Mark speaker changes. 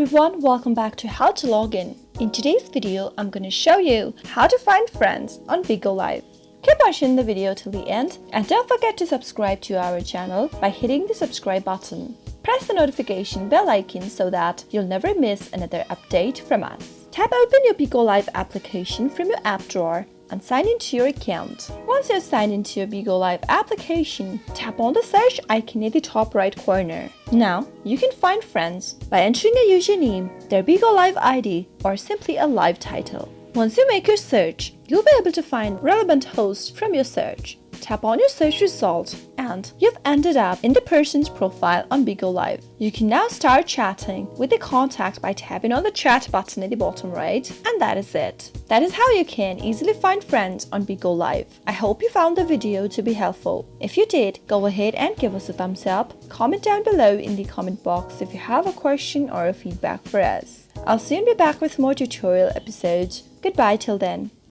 Speaker 1: everyone, welcome back to How to Login. In today's video, I'm going to show you how to find friends on Bigo Live. Keep watching the video till the end and don't forget to subscribe to our channel by hitting the subscribe button. Press the notification bell icon so that you'll never miss another update from us. Tap open your Bigo Live application from your app drawer and sign into your account. Once you're signed into your Bigo Live application, tap on the search icon at the top right corner. Now, you can find friends by entering a username, their Bigo Live ID, or simply a live title. Once you make your search, you'll be able to find relevant hosts from your search. Tap on your search result and you've ended up in the person's profile on Bigo Live. You can now start chatting with the contact by tapping on the chat button at the bottom right, and that is it. That is how you can easily find friends on Bigo Live. I hope you found the video to be helpful. If you did, go ahead and give us a thumbs up. Comment down below in the comment box if you have a question or a feedback for us. I'll soon be back with more tutorial episodes. Goodbye till then.